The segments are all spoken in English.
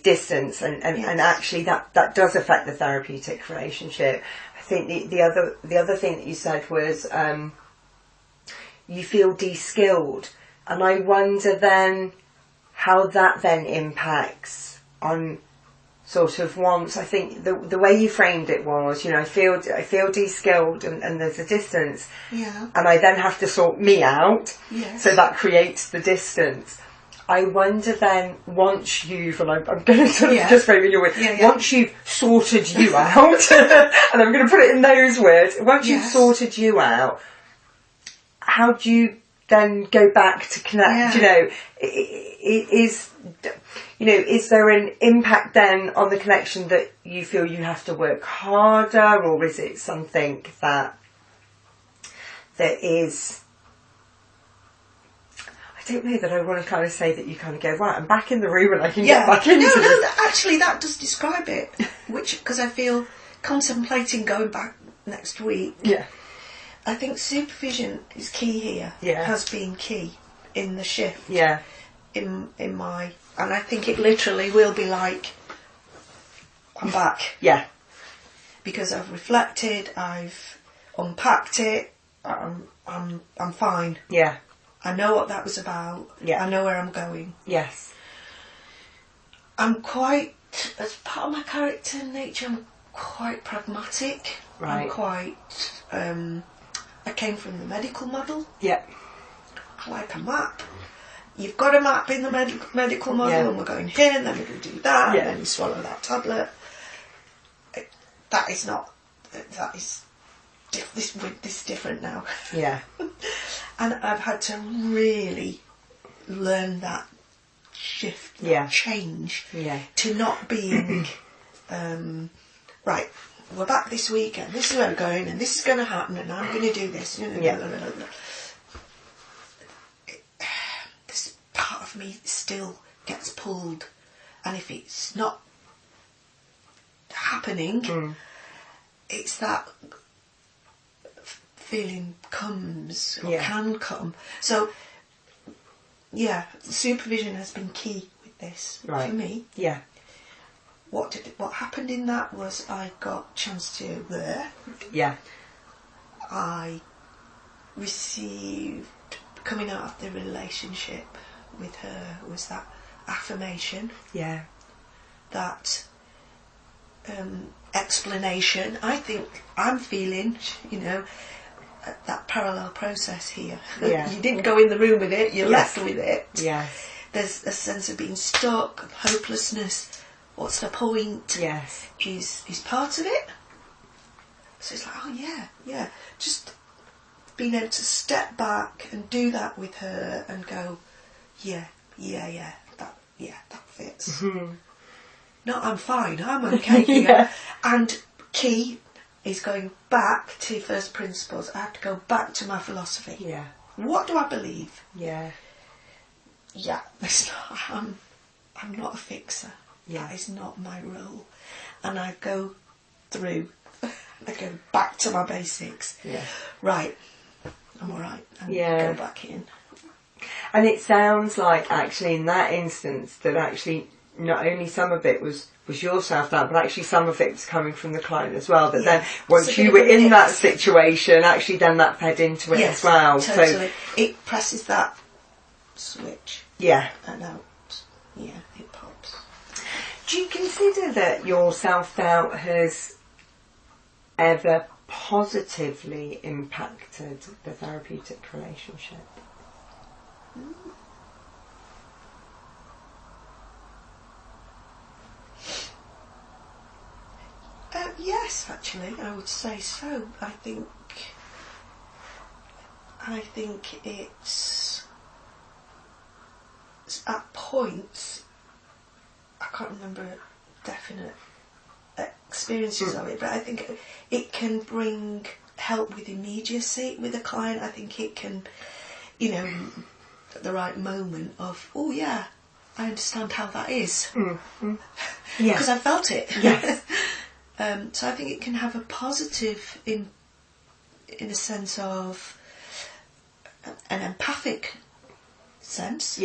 distance, and actually that does affect the therapeutic relationship. I think the other thing that you said was you feel de-skilled, and I wonder then how that then impacts on sort of once. I think the way you framed it was, I feel de-skilled, and there's a distance, and I then have to sort me out, so that creates the distance. I wonder then, once you've, and I'm going to sort of just frame it in your way, once you've sorted you out, and I'm going to put it in those words, once you've sorted you out, how do you then go back to connect? Is there an impact then on the connection that you feel you have to work harder, or is it something that is, I don't know that I want to kind of say that you kind of go, right, I'm back in the room and I can get back into this. Actually that does describe it, because I feel contemplating going back next week. I think supervision is key here. Has been key in the shift. In my, and I think it literally will be like, I'm back. Because I've reflected, I've unpacked it, I'm fine. I know what that was about. I know where I'm going. I'm quite, as part of my character and nature, I'm quite pragmatic. I'm quite, I came from the medical model. I like a map. You've got a map in the medical model, and we're going here, and then we're going to do that, and then you swallow that tablet. That is not, that is, this is different now. And I've had to really learn that shift, that change, to not being, right, we're back this week, and this is where we're going, and this is going to happen, and I'm going to do this. This part of me still gets pulled, and if it's not happening, it's that feeling comes, or can come. So, supervision has been key with this for me. What happened in that was I got a chance to I received, coming out of the relationship with her, was that affirmation. That explanation. I think I'm feeling, that parallel process here. You didn't go in the room with it, you're left with it. There's a sense of being stuck, of hopelessness. What's the point? Is part of it. So it's like, oh just being able to step back and do that with her and go, that fits. No, I'm fine, I'm okay here. And key is going back to first principles. I have to go back to my philosophy. What do I believe? That's not, I'm not a fixer. That is not my role. And I go through, I go back to my basics. Right, I'm alright. And go back in. And it sounds like, actually, in that instance, that actually not only some of it was your self-doubt, but actually some of it was coming from the client as well. That then, once you were in that situation, actually then that fed into it as well. Totally. So it presses that switch. And out. It pops. Do you consider that your self-doubt has ever positively impacted the therapeutic relationship? Yes, actually, I would say so. I think it's at points, I can't remember definite experiences of it, but I think it can bring help with immediacy with a client. I think it can, at the right moment of, oh yeah, I understand how that is. Because I felt it. So I think it can have a positive in a sense of an empathic sense.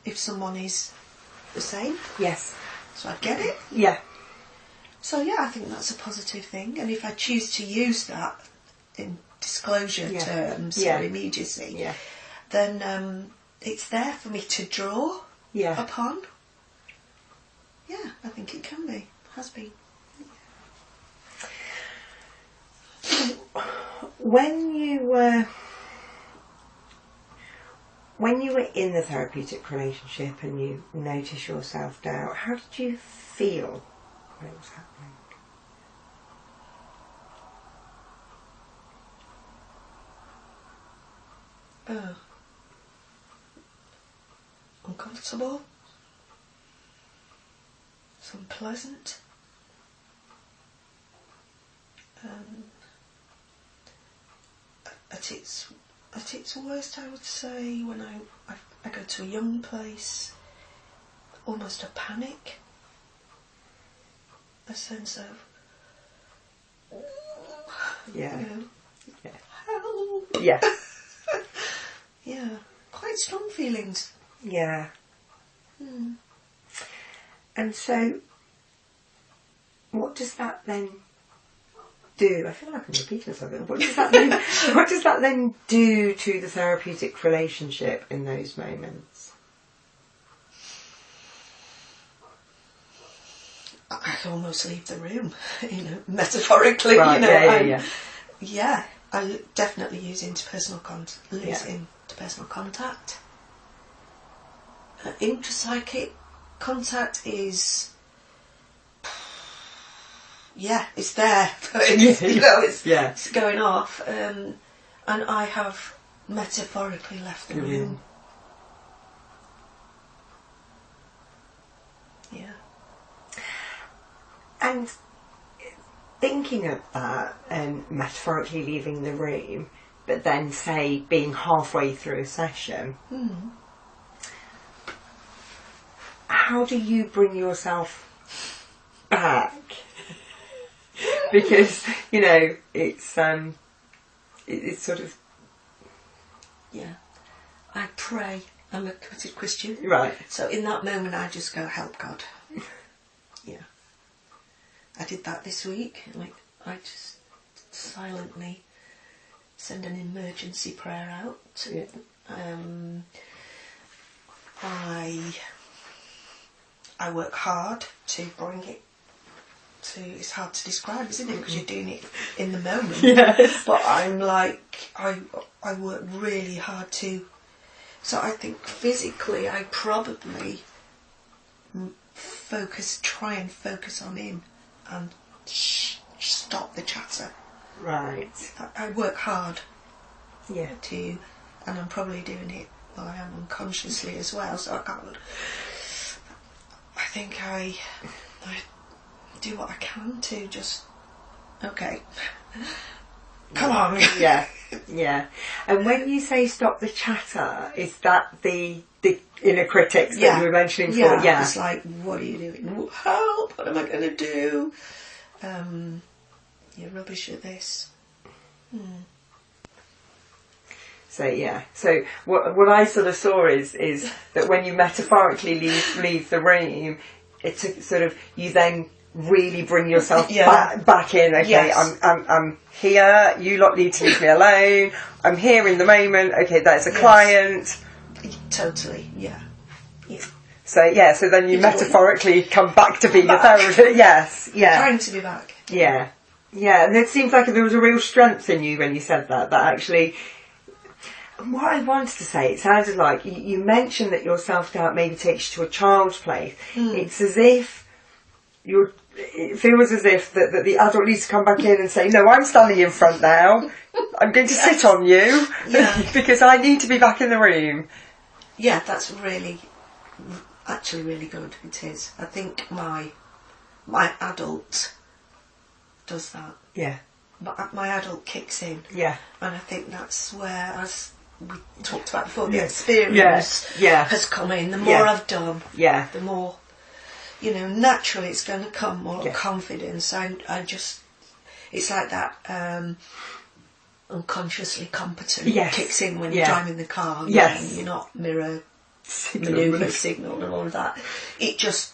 If someone is the same. Yes. So I get it. Yeah. So yeah, I think that's a positive thing. And if I choose to use that in disclosure terms or immediacy, then it's there for me to draw upon. Yeah, I think it can be. Has been. When you were in the therapeutic relationship and you noticed your self-doubt, how did you feel when it was happening? Uncomfortable. It's unpleasant. At its worst, I would say, when I go to a young place, almost a panic, a sense of, help. Yeah. Yeah, quite strong feelings. Yeah. And so, what does that then do? I feel like I'm repeating something. What does that then do to the therapeutic relationship in those moments? I almost leave the room, metaphorically. Right, Yeah, I definitely use interpersonal contact. Intrapsychic contact is, it's there. It's going off, and I have metaphorically left the room. Yeah. And thinking of that, metaphorically leaving the room, but then say being halfway through a session, how do you bring yourself back? Because it's sort of I pray. I'm a committed Christian, right. So in that moment, I just go, "Help God." I did that this week. I just silently send an emergency prayer out. I work hard to bring it to. It's hard to describe, isn't it? Because you're doing it in the moment. Yes. But I'm I work really hard to. So I think physically, I probably try and focus on him and stop the chatter. Right. I work hard. Yeah. And I'm probably doing it while I am unconsciously as well. So I can't. I think I do what I can to just come on. Yeah. And when you say stop the chatter, is that the inner critics that you were mentioning before? Yeah. It's like, what are you doing? Help! What am I going to do? You're rubbish at this. So what I sort of saw is that when you metaphorically leave the room, it's sort of you then really bring yourself back in. Okay, yes. I'm here. You lot need to leave me alone. I'm here in the moment. Okay, there's a client. Totally. Yeah. So then you metaphorically come back to being a therapist. Yes. Yeah. Trying to be back. Yeah. Yeah, and it seems like there was a real strength in you when you said that actually. What I wanted to say, it sounded like you mentioned that your self-doubt maybe takes you to a child's place. It's as if it feels as if that the adult needs to come back in and say, no, I'm standing in front now. I'm going to sit on you because I need to be back in the room. Yeah, that's actually really good. It is. I think my adult does that. Yeah. My adult kicks in. Yeah. And I think that's where, as we talked about before, the experience has come in. The more I've done, the more, naturally it's going to come more confidence. I just, it's like that unconsciously competent kicks in when you're driving the car. Yes. And you're not mirror manoeuvre signal and all of that. It just